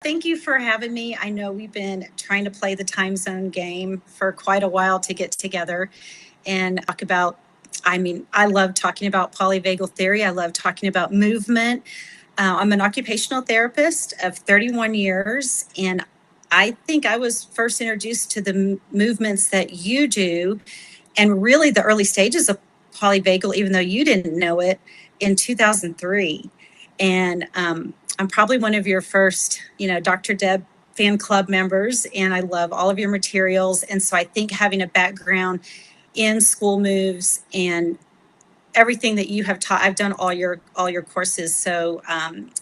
thank you for having me. I know we've been trying to play the time zone game for quite a while to get together and talk about. I love talking about polyvagal theory. I love talking about movement. I'm an occupational therapist of 31 years, and I think I was first introduced to the movements that you do and really the early stages of polyvagal, even though you didn't know it, in 2003. And I'm probably one of your first, Dr. Deb fan club members, and I love all of your materials. And so I think having a background in school moves and everything that you have taught, I've done all your courses. So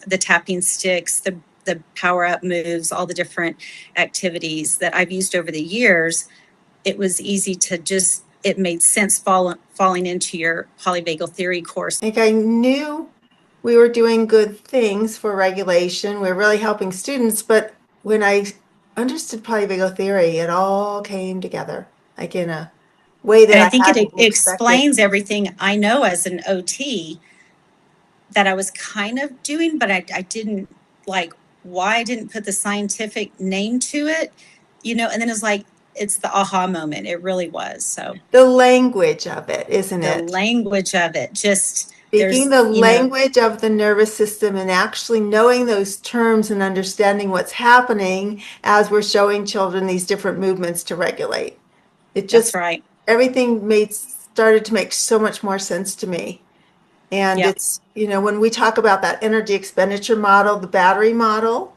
the tapping sticks, the power up moves, all the different activities that I've used over the years, it was easy to just, it made sense falling into your polyvagal theory course. I think I knew we were doing good things for regulation. We're really helping students, but when I understood polyvagal theory, it all came together, like in a way that And I think it hadn't explains everything I know as an OT that I was kind of doing, but I didn't like why I didn't put the scientific name to it, and then it's like, it's the aha moment. It really was. So the language of it, isn't the it? language of it, just Speaking the language of the nervous system and actually knowing those terms and understanding what's happening as we're showing children these different movements to regulate. It just, that's right. Everything started to make so much more sense to me. And Yep. it's, when we talk about that energy expenditure model, the battery model,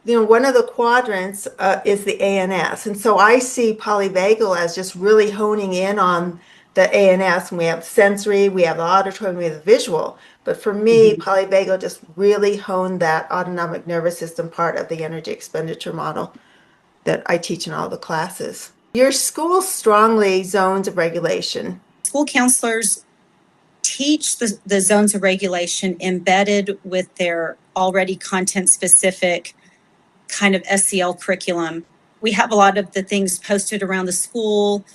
one of the quadrants is the ANS. And so I see polyvagal as just really honing in on the ANS. And we have sensory, we have the auditory, we have the visual. But for me, polyvagal just really honed that autonomic nervous system part of the energy expenditure model that I teach in all the classes. Your school strongly zones of regulation. School counselors teach the zones of regulation embedded with their already content specific kind of SEL curriculum. We have a lot of the things posted around the school,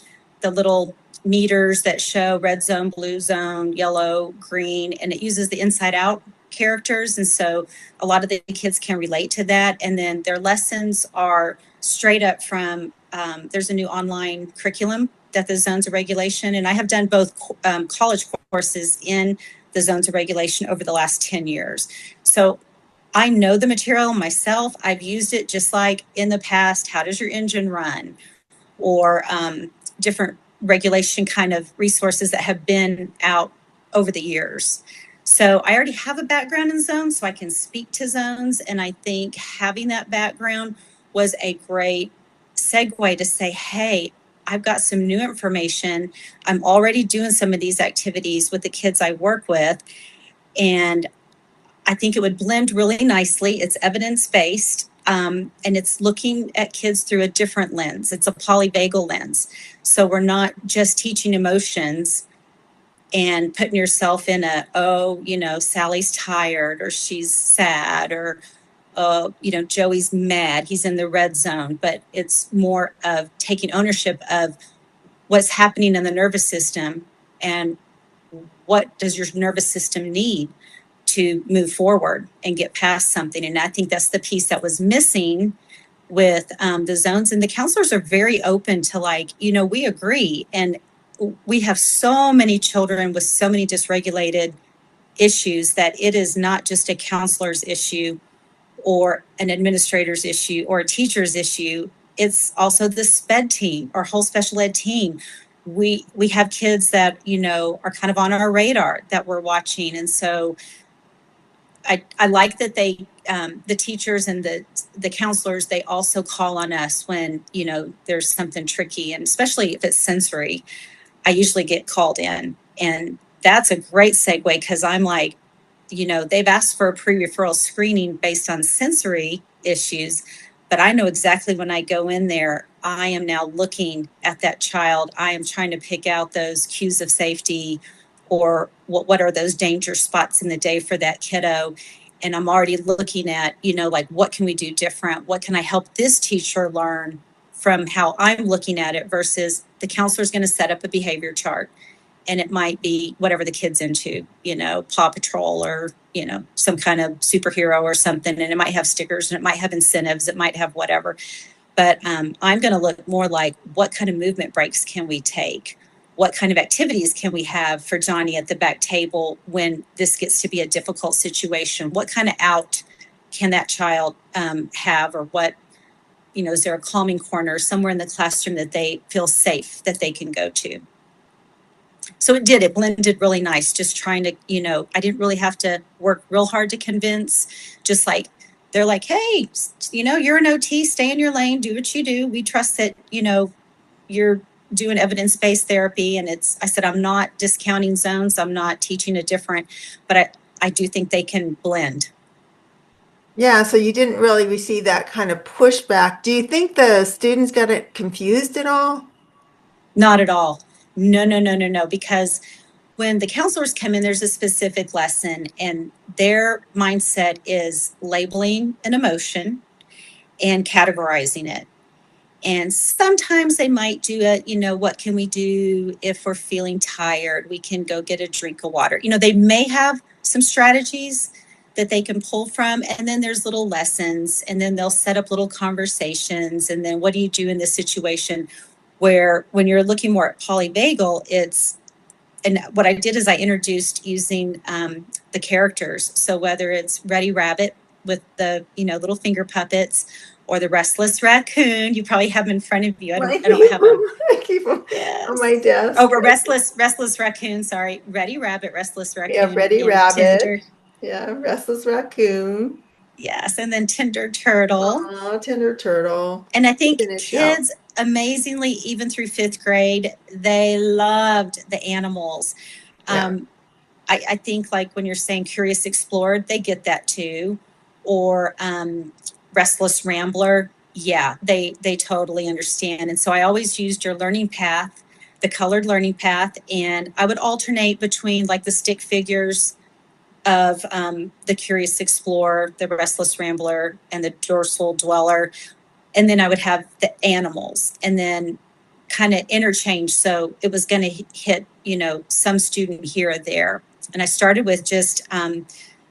the little meters that show red zone, blue zone, yellow, green, and it uses the inside out characters. And so a lot of the kids can relate to that. And then their lessons are straight up from, there's a new online curriculum that the zones of regulation, and I have done both college courses in the zones of regulation over the last 10 years. So I know the material myself. I've used it just like in the past. How does your engine run? Or different regulation kind of resources that have been out over the years. So I already have a background in zones, so I can speak to zones. And I think having that background was a great segue to say, hey, I've got some new information. I'm already doing some of these activities with the kids I work with. And I think it would blend really nicely. It's evidence-based, and it's looking at kids through a different lens. It's a polyvagal lens. So we're not just teaching emotions and putting yourself in Sally's tired or she's sad or, Joey's mad. He's in the red zone. But it's more of taking ownership of what's happening in the nervous system and what does your nervous system need to move forward and get past something. And I think that's the piece that was missing with the zones. And the counselors are very open to we agree. And we have so many children with so many dysregulated issues that it is not just a counselor's issue or an administrator's issue or a teacher's issue. It's also the SPED team or whole special ed team. We have kids that, are kind of on our radar that we're watching. And so I like that they, the teachers and the counselors, they also call on us when, there's something tricky. And especially if it's sensory, I usually get called in. And that's a great segue because I'm like, they've asked for a pre-referral screening based on sensory issues. But I know exactly when I go in there, I am now looking at that child. I am trying to pick out those cues of safety or what are those danger spots in the day for that kiddo. And I'm already looking at, what can we do different? What can I help this teacher learn from how I'm looking at it versus the counselor's going to set up a behavior chart and it might be whatever the kid's into, Paw Patrol or, some kind of superhero or something. And it might have stickers and it might have incentives. It might have whatever. But I'm going to look more like, what kind of movement breaks can we take? What kind of activities can we have for Johnny at the back table when this gets to be a difficult situation? What kind of out can that child have, or what, is there a calming corner somewhere in the classroom that they feel safe that they can go to? So it blended really nice, just trying to, I didn't really have to work real hard to convince, just like, they're like, hey, you're an OT, stay in your lane, do what you do. We trust that, you're doing evidence-based therapy. And I said, I'm not discounting zones. I'm not teaching a different, but I do think they can blend. Yeah, so you didn't really receive that kind of pushback. Do you think the students got it confused at all? Not at all. No, because when the counselors come in, there's a specific lesson, and their mindset is labeling an emotion and categorizing it. And sometimes they might do it, what can we do if we're feeling tired? We can go get a drink of water. They may have some strategies that they can pull from. And then there's little lessons, and then they'll set up little conversations. And then what do you do in this situation where, when you're looking more at polyvagal, and what I did is I introduced using the characters. So whether it's Ready Rabbit with the, little finger puppets, or the restless raccoon, you probably have them in front of you. I don't have them. I keep them on my desk. Oh, restless raccoon. Sorry, Ready Rabbit, restless raccoon. Yeah, Ready Rabbit. Tender. Yeah, restless raccoon. Yes, and then Tender Turtle. Oh, Tender Turtle. And I think kids, amazingly, even through 5th grade, they loved the animals. Yeah. I think, like, when you're saying Curious Explorer, they get that too. Or Restless Rambler, yeah, they totally understand. And so I always used your learning path, the colored learning path, and I would alternate between, like, the stick figures of the Curious Explorer, the Restless Rambler, and the Dorsal Dweller. And then I would have the animals, and then kind of interchange. So it was going to hit, some student here or there. And I started with just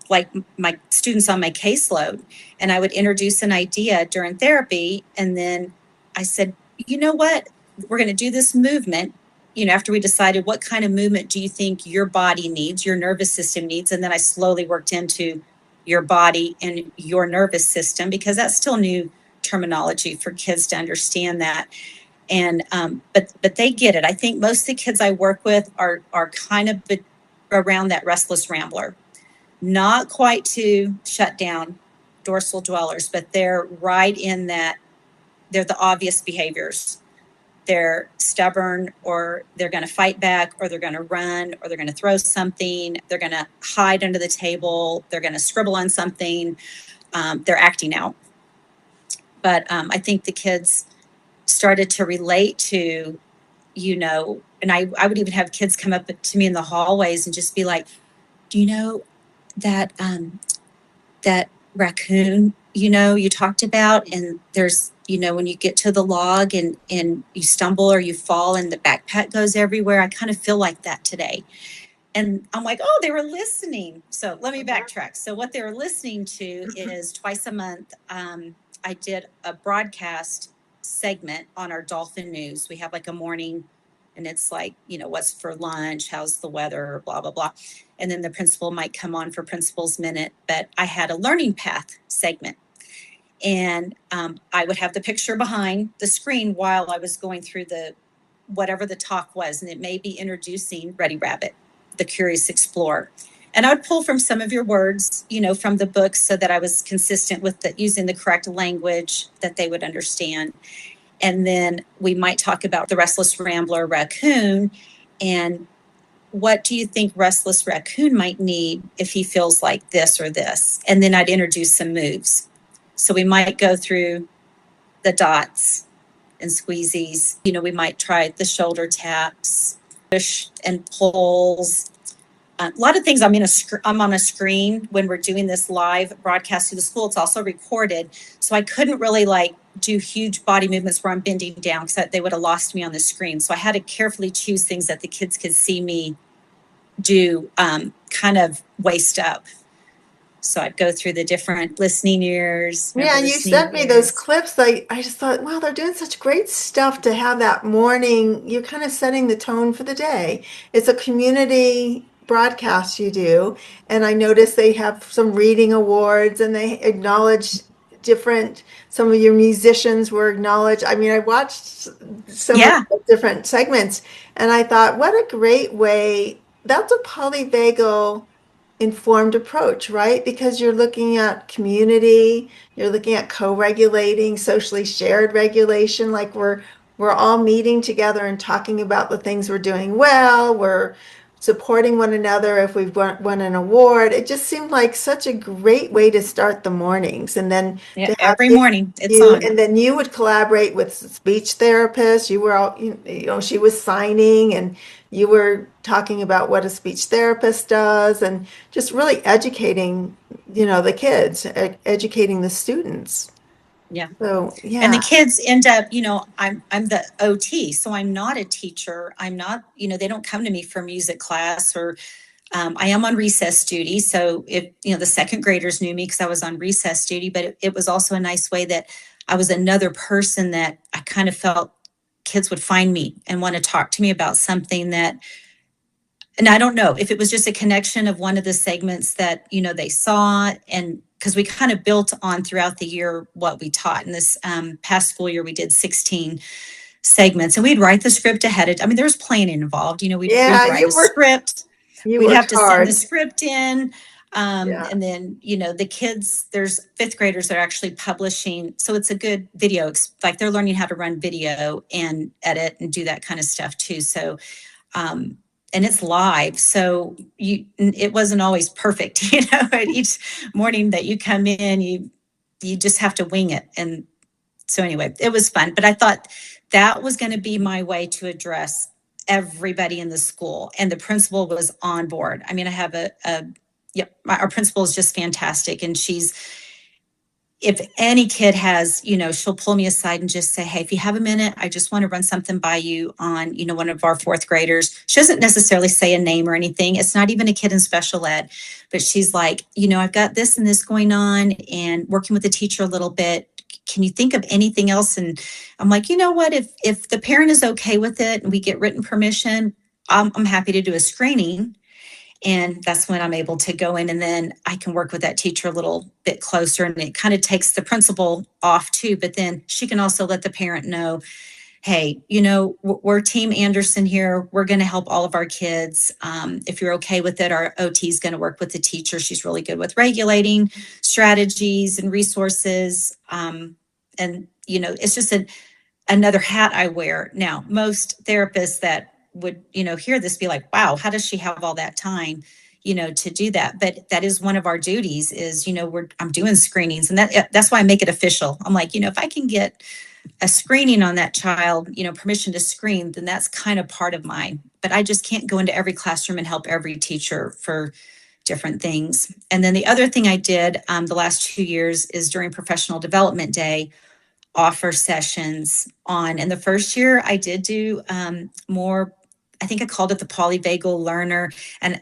like my students on my caseload, and I would introduce an idea during therapy. And then I said, you know what, we're going to do this movement, after we decided what kind of movement do you think your body needs, your nervous system needs. And then I slowly worked into your body and your nervous system, because that's still new terminology for kids to understand that. And but they get it. I think most of the kids I work with are kind of around that restless rambler, not quite to shut down dorsal dwellers, but they're right in that. They're the obvious behaviors. They're stubborn, or they're going to fight back, or they're going to run, or they're going to throw something. They're going to hide under the table. They're going to scribble on something. They're acting out. But I think the kids started to relate to, and I would even have kids come up to me in the hallways and just be like, do you know that that raccoon, you talked about, and there's, when you get to the log and you stumble or you fall and the backpack goes everywhere, I kind of feel like that today. And I'm like, oh, they were listening. So let me backtrack. So what they were listening to is twice a month, I did a broadcast segment on our dolphin news. We have like a morning, and it's like, what's for lunch, how's the weather, blah, blah, blah. And then the principal might come on for Principal's Minute. But I had a learning path segment. And I would have the picture behind the screen while I was going through whatever the talk was. And it may be introducing Ready Rabbit, the Curious Explorer. And I would pull from some of your words, from the books, so that I was consistent with using the correct language that they would understand. And then we might talk about the restless rambler raccoon, and what do you think restless raccoon might need if he feels like this or this? And then I'd introduce some moves. So we might go through the dots and squeezies. We might try the shoulder taps, push and pulls, a lot of things. I'm on a screen when we're doing this live broadcast to the school. It's also recorded, so I couldn't really like do huge body movements where I'm bending down because they would have lost me on the screen. So I had to carefully choose things that the kids could see me do, kind of waist up. So I'd go through the different listening ears. Yeah, Remember and you listening sent me those ears? clips. I just thought, wow, they're doing such great stuff to have that morning. You're kind of setting the tone for the day. It's a community broadcast you do, and I noticed they have some reading awards and they acknowledge different, some of your musicians were acknowledged. I mean, I watched some of Yeah, the different segments and I thought, what a great way. That's a polyvagal informed approach, right? Because you're looking at community, you're looking at co-regulating, socially shared regulation, like we're all meeting together and talking about the things we're doing well, we're supporting one another if we've won an award. It just seemed like such a great way to start the mornings. And then yeah. to have Every morning it's you, on. and then you would collaborate with speech therapists. You were all, she was signing and you were talking about what a speech therapist does and just really educating, the kids, educating the students. Yeah. So, And the yeah. kids end up, I'm the OT, so I'm not a teacher. I'm not, they don't come to me for music class or I am on recess duty. So if, the second graders knew me because I was on recess duty, but it was also a nice way that I was another person that I kind of felt kids would find me and want to talk to me about something that, and I don't know if it was just a connection of one of the segments that, they saw, and because we kind of built on throughout the year what we taught. In this past school year, we did 16 segments and we'd write the script ahead of, I mean, there was planning involved, we'd Yeah, write a script. you We'd have worked to send the hard. script in. Yeah. And then, the kids, there's fifth graders that are actually publishing. So it's a good video, like they're learning how to run video and edit and do that kind of stuff too. So, and it's live. So it wasn't always perfect, each morning that you come in, you just have to wing it. And so anyway, it was fun, but I thought that was going to be my way to address everybody in the school, and the principal was on board. I mean, I have our principal is just fantastic, and if any kid has, she'll pull me aside and just say, hey, if you have a minute, I just want to run something by you on, one of our fourth graders. She doesn't necessarily say a name or anything. It's not even a kid in special ed, but she's like, I've got this and this going on and working with the teacher a little bit. Can you think of anything else? And I'm like, you know what, if the parent is okay with it and we get written permission, I'm happy to do a screening. And that's when I'm able to go in and then I can work with that teacher a little bit closer, and it kind of takes the principal off too. But then she can also let the parent know, hey, we're Team Anderson here. We're going to help all of our kids. If you're okay with it, our OT is going to work with the teacher. She's really good with regulating strategies and resources. And, it's just another hat I wear. Now, most therapists that would, hear this be like, wow, how does she have all that time, to do that? But that is one of our duties is, I'm doing screenings, and that's why I make it official. I'm like, if I can get a screening on that child, permission to screen, then that's kind of part of mine. But I just can't go into every classroom and help every teacher for different things. And then the other thing I did the last 2 years is during Professional Development Day, offer sessions on. And the first year I did do more, I think I called it the polyvagal learner, and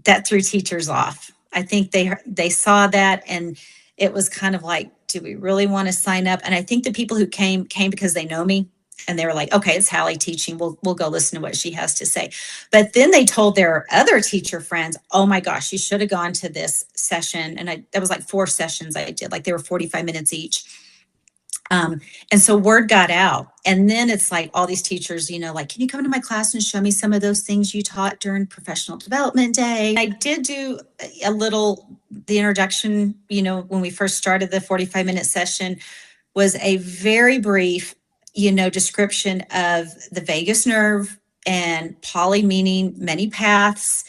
that threw teachers off. I think they saw that, and it was kind of like, do we really want to sign up? And I think the people who came because they know me, and they were like, okay, it's Hallie teaching. We'll go listen to what she has to say. But then they told their other teacher friends, oh my gosh, you should have gone to this session. And that was like 4 sessions I did, like they were 45 minutes each. And so word got out. And then it's like all these teachers, like, can you come to my class and show me some of those things you taught during Professional Development Day? I did do a little, the introduction, when we first started the 45-minute session was a very brief, description of the vagus nerve, and poly meaning many paths.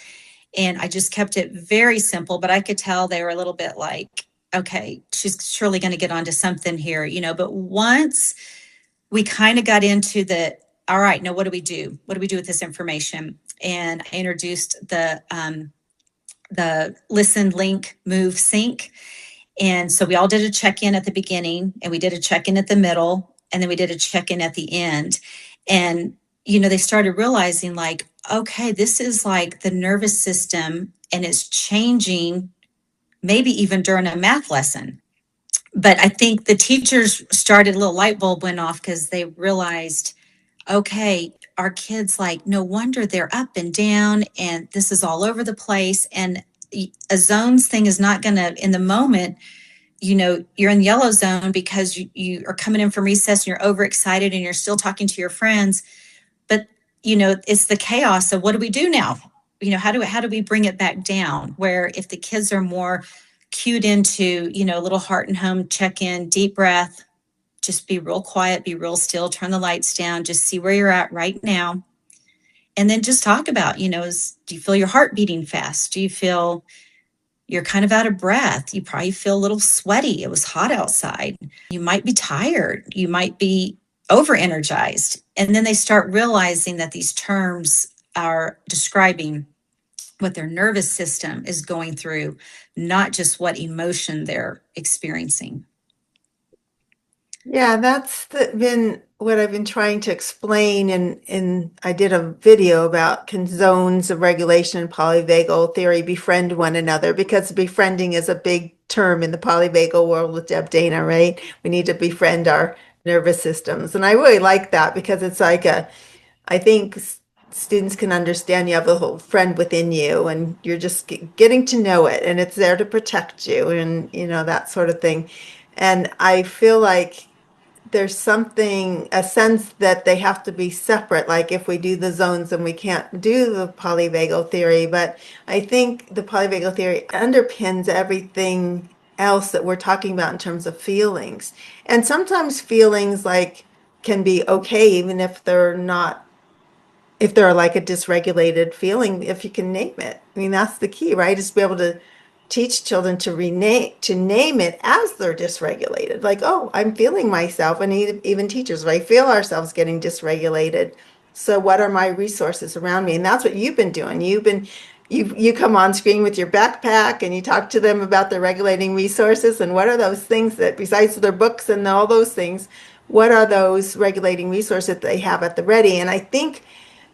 And I just kept it very simple, but I could tell they were a little bit like, okay, she's surely going to get onto something here, but once we kind of got into all right, now what do we do? What do we do with this information? And I introduced the the listen, link, move, sync. And so we all did a check-in at the beginning, and we did a check-in at the middle, and then we did a check-in at the end. And, they started realizing, like, okay, this is like the nervous system, and it's changing maybe even during a math lesson. But I think the teachers started, a little light bulb went off because they realized, okay, our kids, like, no wonder they're up and down, and this is all over the place. And a zones thing is not going to, in the moment, you're in the yellow zone because you are coming in from recess and you're overexcited and you're still talking to your friends. But, it's the chaos of what do we do now? How do we bring it back down? Where if the kids are more cued into, a little heart and home check in, deep breath, just be real quiet, be real still, turn the lights down, just see where you're at right now. And then just talk about, do you feel your heart beating fast? Do you feel you're kind of out of breath? You probably feel a little sweaty. It was hot outside. You might be tired. You might be over energized. And then they start realizing that these terms are describing what their nervous system is going through, not just what emotion they're experiencing. Yeah, that's been what I've been trying to explain, and I did a video about can zones of regulation and polyvagal theory befriend one another, because befriending is a big term in the polyvagal world with Deb Dana, right? We need to befriend our nervous systems. And I really like that because it's like I think students can understand you have a whole friend within you and you're just getting to know it, and it's there to protect you, and that sort of thing. And I feel like there's a sense that they have to be separate. Like if we do the zones, then we can't do the polyvagal theory. But I think the polyvagal theory underpins everything else that we're talking about in terms of feelings. And sometimes feelings like can be okay, even if they're not, if they're like a dysregulated feeling, if you can name it. I mean, that's the key, right? Is to be able to teach children to name it as they're dysregulated. Like, oh, I'm feeling myself, and even teachers, right, feel ourselves getting dysregulated. So what are my resources around me? And that's what you've been doing. You come on screen with your backpack and you talk to them about their regulating resources, and what are those things that, besides their books and all those things, what are those regulating resources that they have at the ready? And I think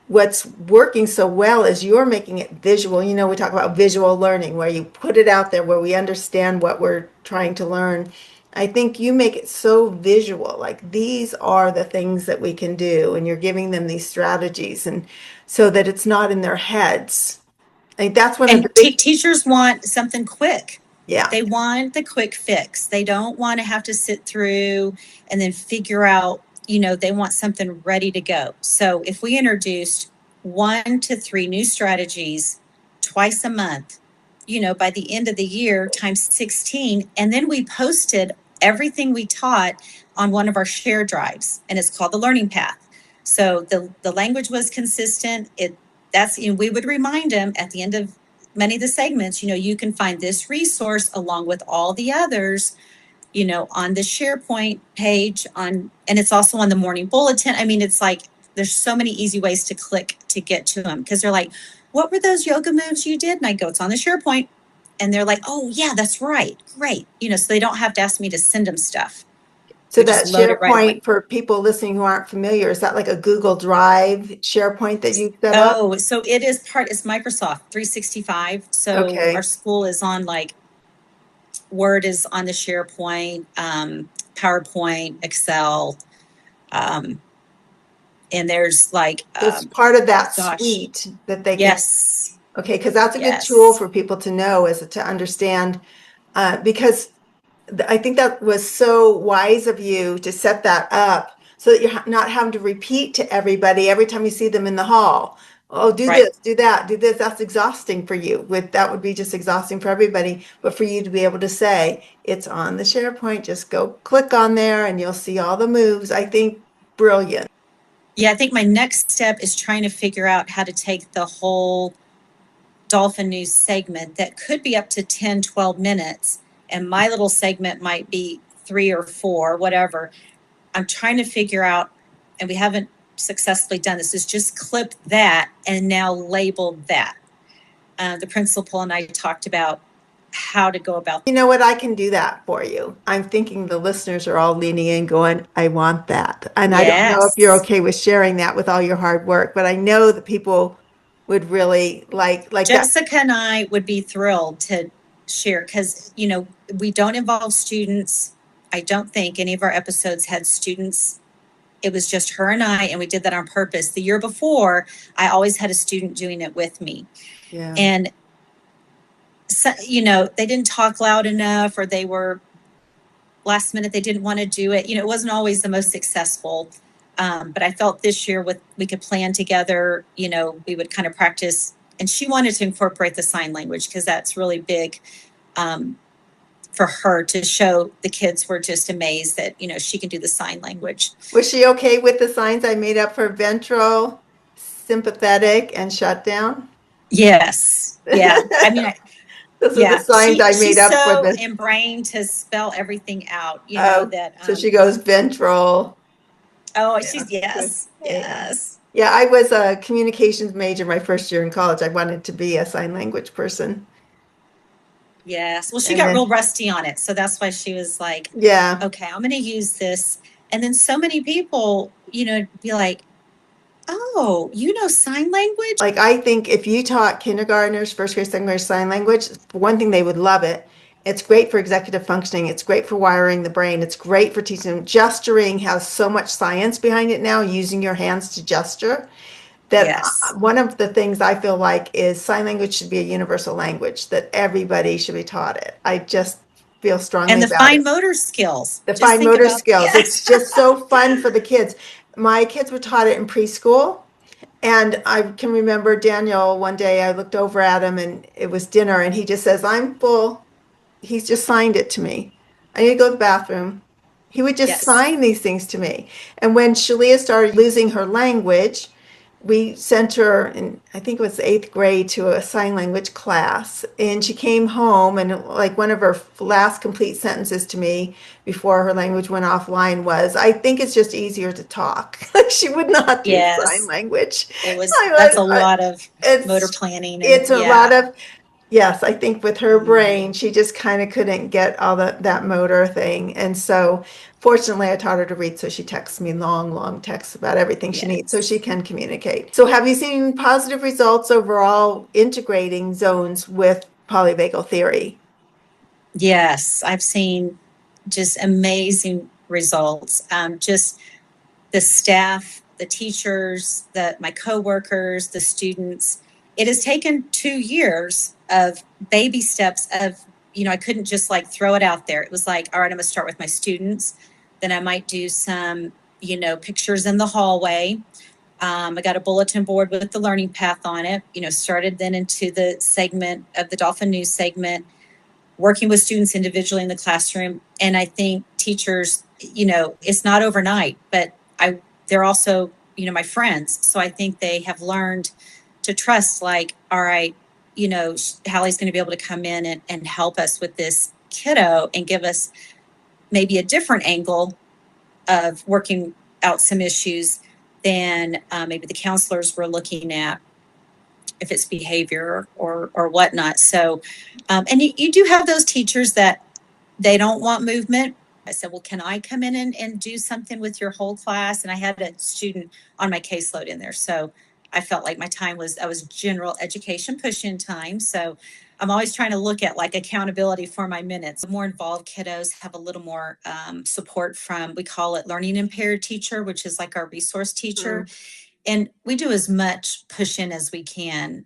what's working so well is you're making it visual. We talk about visual learning, where you put it out there, where we understand what we're trying to learn. I think you make it so visual, like these are the things that we can do, and you're giving them these strategies, and so that it's not in their heads. I think that's one of the And big, teachers want something quick. yeah. They want the quick fix. They don't want to have to sit through and then figure out, they want something ready to go. So if we introduced 1 to 3 new strategies twice a month, by the end of the year, times 16, and then we posted everything we taught on one of our share drives, and it's called the Learning Path. So the language was consistent. We would remind them at the end of many of the segments, you can find this resource along with all the others, on the SharePoint page and it's also on the morning bulletin. I mean, it's like, there's so many easy ways to click to get to them, because they're like, what were those yoga moves you did? And I go, it's on the SharePoint. And they're like, oh yeah, that's right. Great. So they don't have to ask me to send them stuff. So We just that load it right away. SharePoint, for people listening who aren't familiar, is that like a Google Drive SharePoint that you set up? Oh, so it's Microsoft 365. So Okay. our school is on, like, Word is on the SharePoint, PowerPoint, Excel, and there's like, So it's part of that gosh, suite that they can, yes, okay, because that's a good tool yes, for people to know, is to understand, because I think that was so wise of you to set that up so that you're not having to repeat to everybody every time you see them in the hall. Oh, do right. this, do that, do this. That's exhausting for you. That would be just exhausting for everybody. But for you to be able to say, it's on the SharePoint, just go click on there and you'll see all the moves. I think brilliant. Yeah, I think my next step is trying to figure out how to take the whole Dolphin News segment that could be up to 10, 12 minutes, and my little segment might be 3 or 4, whatever. I'm trying to figure out, and we haven't successfully done this, is just clip that and now label that. the principal and I talked about how to go about. You know what? I can do that for you. I'm thinking the listeners are all leaning in going, I want that. And I don't know if you're Yes. okay with sharing that with all your hard work, but I know that people would really like that. Jessica and I would be thrilled to share because, we don't involve students. I don't think any of our episodes had students. It was just her and I, and we did that on purpose. The year before, I always had a student doing it with me. Yeah. And, so, they didn't talk loud enough, or they were last minute, they didn't want to do it. It wasn't always the most successful. But I felt this year we could plan together, we would kind of practice. And she wanted to incorporate the sign language because that's really big for her to show the kids. Were just amazed that, she can do the sign language. Was she okay with the signs I made up for ventral, sympathetic, and shutdown? Yes. Yeah. I mean, Those are the yeah, signs I made she's up for so this. ingrained to spell everything out, Oh, that. so she goes ventral. Oh, Yeah. she's yes, Yeah. yes. Yeah, I was a communications major my first year in college. I wanted to be a sign language person. Yes. Well, she And got then, real rusty on it. So that's why she was like, yeah, okay, I'm going to use this. And then so many people, be like, oh, sign language? like I think if you taught kindergartners, first grade, second grade sign language, for one thing, they would love it. It's great for executive functioning. It's great for wiring the brain. It's great for teaching them. Gesturing has so much science behind it now, using your hands to gesture. That Yes. one of the things I feel like is sign language should be a universal language, that everybody should be taught it. I just feel strongly And the about fine it. motor skills. The Just fine think motor about, skills. It's yes. just so fun for the kids. My kids were taught it in preschool. And I can remember Daniel, one day I looked over at him and it was dinner and he just says, I'm full. He's just signed it to me. I need to go to the bathroom. He would just Yes. sign these things to me. And when Shalia started losing her language, we sent her in, I think it was eighth grade, to a sign language class. And she came home, and like one of her last complete sentences to me before her language went offline was, I think it's just easier to talk. She would not do sign Yes. language. That's a lot of motor It's planning, and it's a lot yeah. of, yes, I think with her Mhm. brain, she just kind of couldn't get all that motor thing. And so fortunately, I taught her to read, so she texts me long, long texts about everything she needs so Yes. she can communicate. So have you seen positive results overall integrating zones with polyvagal theory? Yes. I've seen just amazing results. Just the staff, the teachers, my coworkers, the students. It has taken 2 years of baby steps of, I couldn't just like throw it out there. It was like, all right, I'm gonna start with my students. Then I might do some, pictures in the hallway. I got a bulletin board with the learning path on it, started then into the segment of the Dolphin News segment, working with students individually in the classroom. And I think teachers, it's not overnight, but they're also, my friends. So I think they have learned to trust, like, all right, Hallie's going to be able to come in and help us with this kiddo and give us maybe a different angle of working out some issues than maybe the counselors were looking at, if it's behavior or whatnot. So, and you do have those teachers that they don't want movement. I said, well, can I come in and do something with your whole class? And I had a student on my caseload in there. So I felt like I was general education push-in time. So I'm always trying to look at like accountability for my minutes. The more involved kiddos have a little more support from, we call it learning impaired teacher, which is like our resource teacher. And we do as much push in as we can.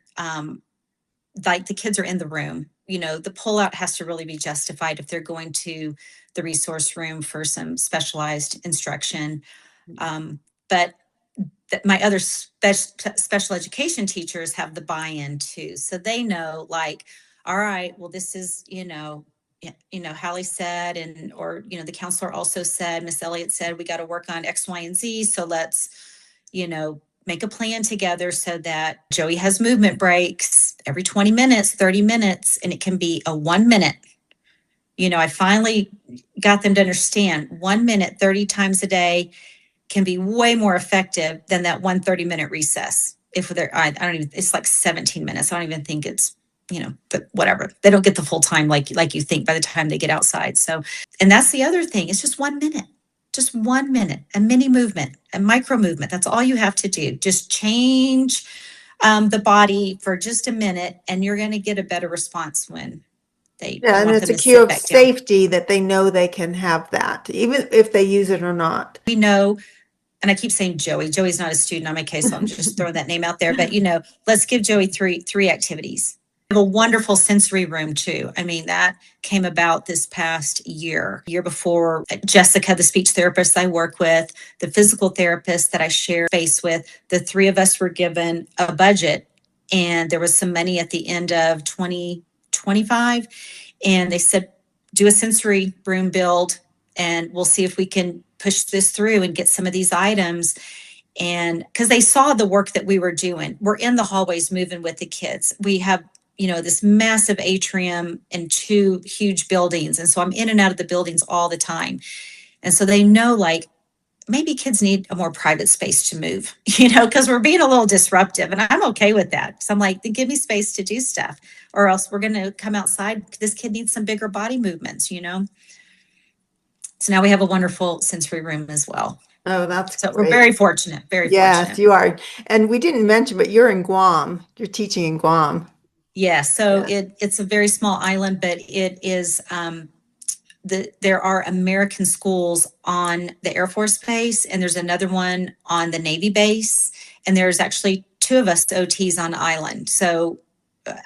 Like the kids are in the room, the pullout has to really be justified if they're going to the resource room for some specialized instruction. But my other special education teachers have the buy-in too. So they know, like, all right, well, this is, Hallie said, or, the counselor also said, Miss Elliott said, we got to work on X, Y, and Z. So let's, make a plan together so that Joey has movement breaks every 20 minutes, 30 minutes, and it can be a 1 minute. I finally got them to understand 1 minute, 30 times a day can be way more effective than that 1 30-minute recess. If they're, I don't even, it's like 17 minutes. I don't even think it's whatever. They don't get the full time like you think by the time they get outside. So, and that's the other thing. It's just 1 minute. Just 1 minute, a mini movement, a micro movement. That's all you have to do. Just change the body for just a minute, and you're going to get a better response when Yeah, you and want it's them a to cue sit of back down. safety that they know they can have that, even if they use it or not. We know, and I keep saying Joey. Joey's not a student on my case, so I'm just throwing that name out there. But let's give Joey three activities. We have a wonderful sensory room too. I mean, that came about this past year before. Jessica, the speech therapist I work with, the physical therapist that I share space with, the three of us were given a budget, and there was some money at the end of 2025, and they said, do a sensory room build, and we'll see if we can push this through and get some of these items. And because they saw the work that we were doing, we're in the hallways moving with the kids. We have this massive atrium and two huge buildings, and so I'm in and out of the buildings all the time. And so they know, like, maybe kids need a more private space to move, because we're being a little disruptive, and I'm okay with that. So I'm like, then give me space to do stuff, or else we're going to come outside. This kid needs some bigger body movements. So now we have a wonderful sensory room as well. Oh, that's So great. we're very fortunate, very Yes, fortunate. you are. And we didn't mention, but you're in Guam. You're teaching in Guam. Yeah, so Yeah. it's a very small island, but it is there are American schools on the Air Force base, and there's another one on the Navy base, and there's actually two of us OTs on the island. So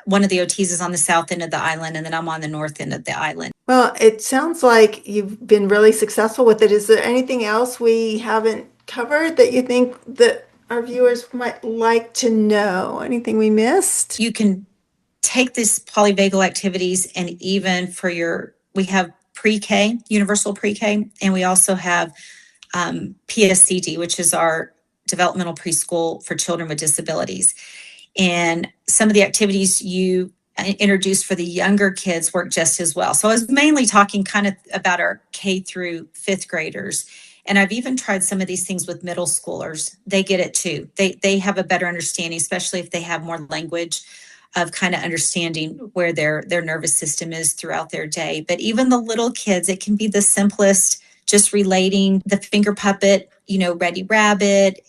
one of the OTs is on the south end of the island, and then I'm on the north end of the island. Well, it sounds like you've been really successful with it. Is there anything else we haven't covered that you think that our viewers might like to know? Anything we missed? You can take these polyvagal activities, and even we have pre-K, universal pre-K, and we also have PSCD, which is our developmental preschool for children with disabilities. And some of the activities you introduced for the younger kids work just as well. So I was mainly talking kind of about our K through fifth graders. And I've even tried some of these things with middle schoolers. They get it too. They have a better understanding, especially if they have more language of kind of understanding where their nervous system is throughout their day. But even the little kids, it can be the simplest, just relating the finger puppet, Ready Rabbit,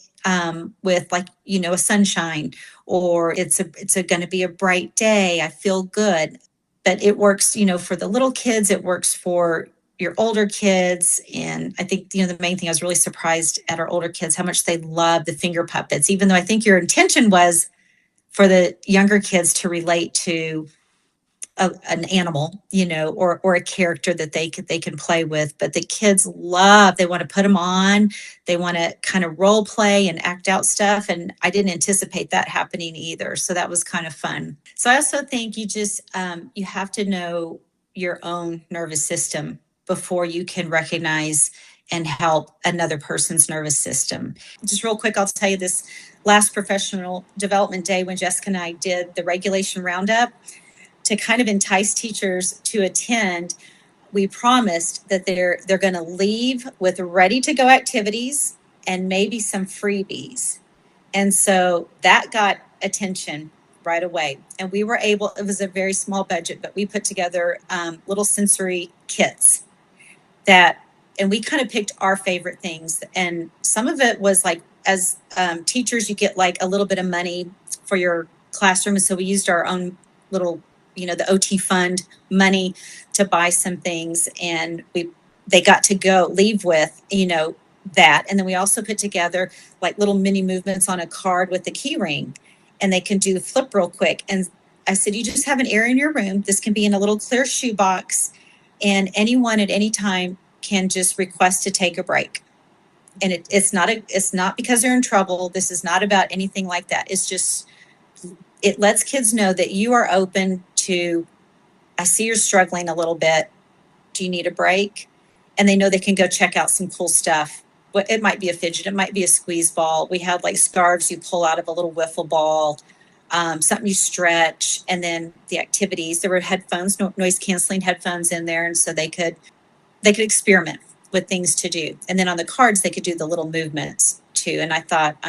with a sunshine, or it's going to be a bright day. I feel good. But it works, for the little kids, it works for your older kids. And I think, the main thing, I was really surprised at our older kids, how much they love the finger puppets, even though I think your intention was for the younger kids to relate to an animal, or a character that they can play with. But the kids they want to put them on. They want to kind of role play and act out stuff. And I didn't anticipate that happening either. So that was kind of fun. So I also think you have to know your own nervous system before you can recognize and help another person's nervous system. Just real quick, I'll tell you this last professional development day when Jessica and I did the regulation roundup to kind of entice teachers to attend. We promised that they're going to leave with ready to go activities and maybe some freebies. And so that got attention right away. And we were able, it was a very small budget, but we put together little sensory kits and we kind of picked our favorite things. And some of it was like, as teachers, you get like a little bit of money for your classroom. And so we used our own little, the OT fund money to buy some things. And they got to leave with, that. And then we also put together like little mini movements on a card with the key ring, and they can do the flip real quick. And I said, you just have an area in your room. This can be in a little clear shoebox, and anyone at any time can just request to take a break. And it's not because they're in trouble. This is not about anything like that. It's just, it lets kids know that you are open to, I see you're struggling a little bit. Do you need a break? And they know they can go check out some cool stuff. It might be a fidget. It might be a squeeze ball. We had like scarves you pull out of a little wiffle ball, something you stretch, and then the activities. There were headphones, noise canceling headphones in there. And so they could experiment with things to do. And then on the cards, they could do the little movements too. And I thought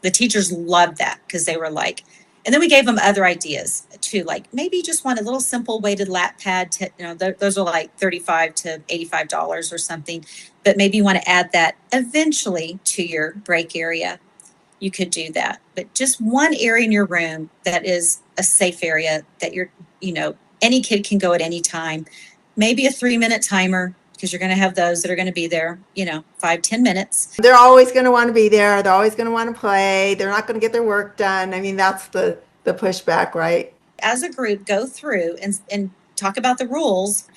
the teachers loved that, because they were like, And then we gave them other ideas too, like maybe you just want a little simple weighted lap pad to, those are like $35 to $85 or something, but maybe you want to add that eventually to your break area. You could do that, but just one area in your room that is a safe area that any kid can go at any time. Maybe a 3-minute timer, because you're going to have those that are going to be there, 5-10 minutes. They're always going to want to be there. They're always going to want to play. They're not going to get their work done. I mean, that's the pushback, right? As a group, go through and talk about the rules,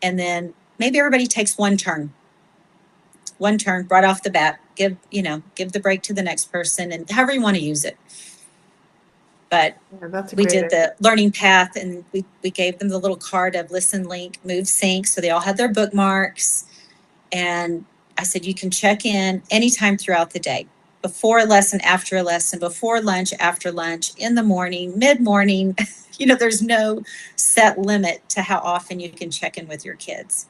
and then maybe everybody takes one turn right off the bat. Give the break to the next person, and however you want to use it. But we did the learning path, and we gave them the little card of listen, link, move, sync. So they all had their bookmarks. And I said, you can check in anytime throughout the day, before a lesson, after a lesson, before lunch, after lunch, in the morning, mid-morning. There's no set limit to how often you can check in with your kids.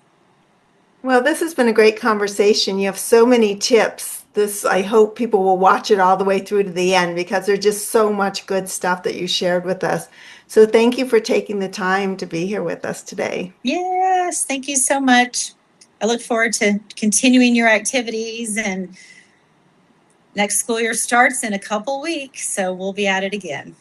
Well, this has been a great conversation. You have so many tips. I hope people will watch it all the way through to the end, because there's just so much good stuff that you shared with us. So thank you for taking the time to be here with us today. Yes, thank you so much. I look forward to continuing your activities, and next school year starts in a couple weeks, so we'll be at it again.